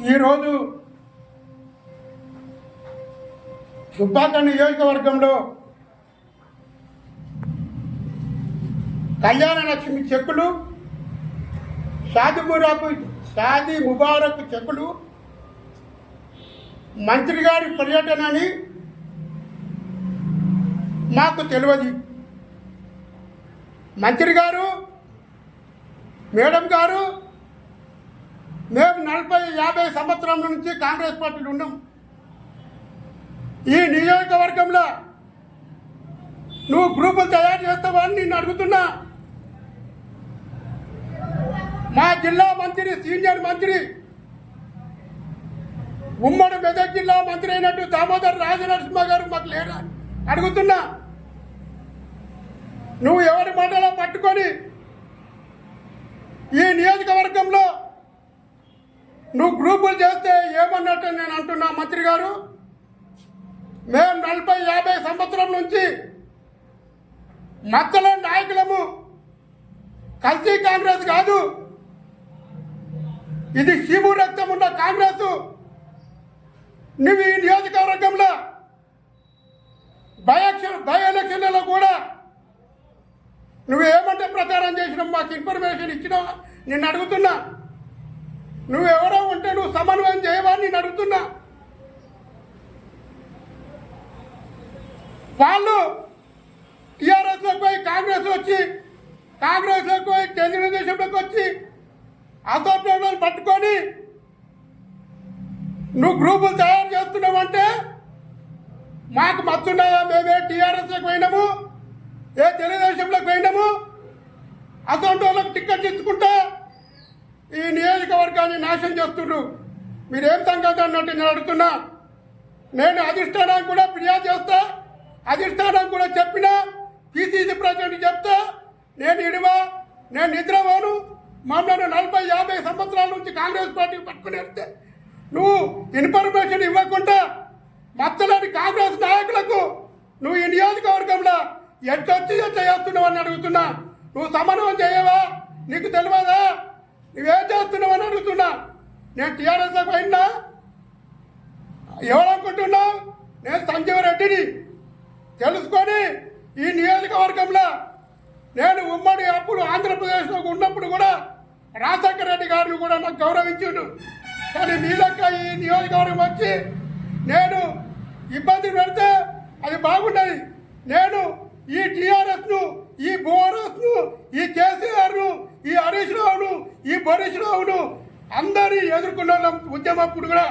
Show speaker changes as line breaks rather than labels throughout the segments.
ఈరోజు దుబ్బాక నియోజకవర్గంలో కళ్యాణ లక్ష్మి చెక్కులు, షాదీ ముబారక్ చెక్కులు, మంత్రి గారి పర్యటన అని మాకు తెలియదు. మంత్రి గారు, మేడం గారు, మేము 40-50 సంవత్సరాల నుంచి కాంగ్రెస్ పార్టీలో ఉన్నాం. ఈ నియోజకవర్గంలో నువ్వు గ్రూపులు తయారు చేస్తావా అని నేను అడుగుతున్నా. మా జిల్లా మంత్రి, సీనియర్ మంత్రి, ఉమ్మడి మెదక్ జిల్లా మంత్రి అయినట్టు దామోదర్ రాజనరసింహ గారు మాకు లేరా అడుగుతున్నా. నువ్వు ఎవరి మండలం పట్టుకొని ఈ నియోజకవర్గంలో నువ్వు గ్రూపులు చేస్తే ఏమన్నట్టు నేను అంటున్నా. మంత్రి గారు, మేము 40-50 సంవత్సరం నుంచి మక్కల నాయకులము. కల్తీ కాంగ్రెస్ కాదు, ఇది శివు రక్తం ఉన్న కాంగ్రెస్. నువ్వు ఈ నియోజకవర్గంలో బై ఎలక్షన్లలో కూడా నువ్వు ఏమంటే ప్రచారం చేసినావు, మాకు ఇన్ఫర్మేషన్ ఇచ్చినావా నిన్ను అడుగుతున్నా. నువ్వెవరో ఉంటే నువ్వు సమన్వయం చేయవా నేను అడుగుతున్నా. వాళ్ళు టీఆర్ఎస్లోకి పోయి కాంగ్రెస్ వచ్చి, కాంగ్రెస్లోకి పోయి తెలుగుదేశంలోకి వచ్చి అసోసియేషన్ పట్టుకొని నువ్వు గ్రూపులు తయారు చేస్తున్నావంటే మాకు మత్తున్నాయా? మేమే టీఆర్ఎస్లోకి పోయినాము, ఏ తెలుగుదేశంలోకి పోయినాము, అసోంటోళ్ళకి టిక్కెట్ ఇచ్చుకుంటా ఈ నియోజకవర్గాన్ని నాశనం చేస్తున్నారు. మీరేం సంగతి అన్నట్టు నేను అడుగుతున్నా. నేను అధిష్టానానికి కూడా ఫిర్యాదు చేస్తా, అధిష్టానం కూడా చెప్పినా, పిసిసి ప్రెసిడెంట్ చెప్తా, నేను నిద్రపోను. మమ్మల్ని 40-50 సంవత్సరాల నుంచి కాంగ్రెస్ పార్టీ పట్టుకుని వెళ్తే నువ్వు ఇన్ఫర్మేషన్ ఇవ్వకుండా మచ్చలేని కాంగ్రెస్ నాయకులకు నువ్వు ఈ నియోజకవర్గంలో ఎట్టొచ్చి ఎట్లా చేస్తున్నావు అని అడుగుతున్నా. నువ్వు సమన్వయం చేయవా? నీకు తెలియదా నువ్వేం చేస్తున్నావు అని అడుగుతున్నా. నేను టీఆర్ఎస్లోకి పోయినా ఎవరనుకుంటున్నావు? నేను సంజీవ్ రెడ్డిని తెలుసుకొని ఈ నియోజకవర్గంలో నేను ఉమ్మడి అప్పుడు ఆంధ్రప్రదేశ్లో ఉన్నప్పుడు కూడా రాజశేఖర రెడ్డి గారిని కూడా నాకు గౌరవించుడు. కానీ నీ లెక్క ఈ నియోజకవర్గం వచ్చి నేను ఇబ్బంది పెడితే అది బాగుండదు. నేను ఈ టీఆర్ఎస్ను, ఈ బోఆర్ఎస్ను, ఈ కేసీఆర్ను, ఈ హరీష్ రావును, ఈ బరీష్ రావును అందరి ఎదుర్కొన్న ఉద్యమప్పుడు కూడా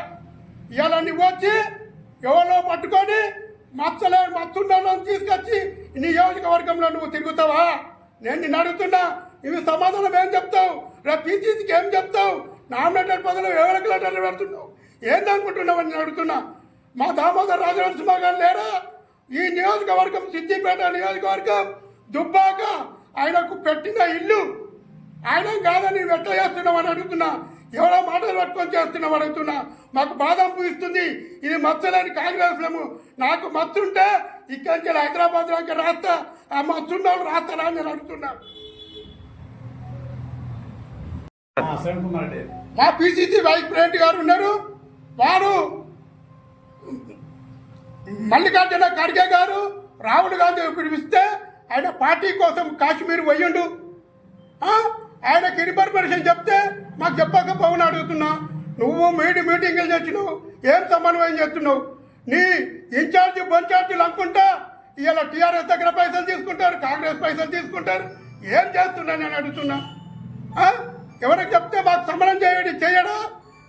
ఇవాళ నువ్వు వచ్చి ఎవరో పట్టుకొని మత్తున్న తీసుకొచ్చి నియోజకవర్గంలో నువ్వు తిరుగుతావా? నేను నిన్ను అడుగుతున్నా. ఇవి సమాధానం ఏం చెప్తావు? రేపు పీసీసీకి ఏం చెప్తావు? నామినేటెడ్ పదవులు ఎవరికి లెటర్లు పెడుతున్నావు? ఏందనుకుంటున్నావు అని నేను అడుగుతున్నా. మా దామోదర్ రాజనరసింహ గారు లేరా? ఈ నియోజకవర్గం సిద్దిపేట నియోజకవర్గం దుబ్బాక ఆయనకు పెట్టిన ఇల్లు ఆయన కాదని నువ్వు ఎట్లా చేస్తున్నావు అని అడుగుతున్నా. ఎవరో మాటలు పట్టుకొని చేస్తున్నావు అడుగుతున్నా. మాకు బాధ అనిపిస్తుంది. ఇది మచ్చలేని కాంగ్రెస్లము. నాకు మచ్చుంటే ఇక్కడి నుంచి హైదరాబాద్ దాకా రాస్తా, ఆ మచ్చున్నావు రాస్తారా అని నేను అడుగుతున్నా. మా పిసిసి వైస్ ప్రెసిడెంట్ గారు ఉన్నారు, వారు మల్లికార్జున ఖర్గే గారు రాహుల్ గాంధీ పిలిపిస్తే ఆయన పార్టీ కోసం కాశ్మీర్ పోయిండు. ఆయనకి ఇన్ఫర్మేషన్ చెప్తే మాకు చెప్పకపోవని అడుగుతున్నా. నువ్వు మీటింగులు చేస్తున్నావు, ఏం సమన్వయం చేస్తున్నావు? నీ ఇన్ఛార్జి బొన్ఛార్జీలు అనుకుంటా ఇవాళ టీఆర్ఎస్ దగ్గర పైసలు తీసుకుంటారు, కాంగ్రెస్ పైసలు తీసుకుంటారు. ఏం చేస్తున్నా నేను అడుగుతున్నా. ఎవరికి చెప్తే మాకు సమరం చేయడా?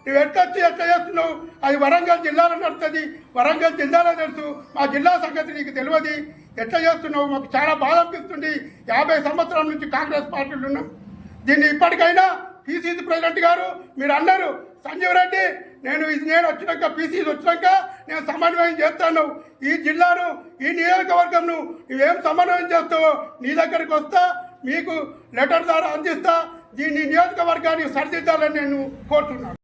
నువ్వు ఎట్లొచ్చి ఎట్లా చేస్తున్నావు? అది వరంగల్ జిల్లాలో నడుస్తుంది, వరంగల్ జిల్లాలో తెలుసు. మా జిల్లా సంగతి నీకు తెలియదు. ఎట్లా చేస్తున్నావు? మాకు చాలా బాధ అనిపిస్తుంది. 50 సంవత్సరాల నుంచి కాంగ్రెస్ పార్టీలు ఉన్నాం. దీన్ని ఇప్పటికైనా పిసిసి ప్రెసిడెంట్ గారు మీరు అన్నారు, సంజీవ్ రెడ్డి నేను వచ్చినాక పిసిసి వచ్చినాక నేను సమన్వయం చేస్తాను. ఈ జిల్లాను, ఈ నియోజకవర్గంను నువ్వేం సమన్వయం చేస్తావో నీ దగ్గరికి వస్తా, మీకు లెటర్ ద్వారా అందిస్తా. దీన్ని నియోజకవర్గాన్ని సరిదిద్దాలని నేను కోరుతున్నాను.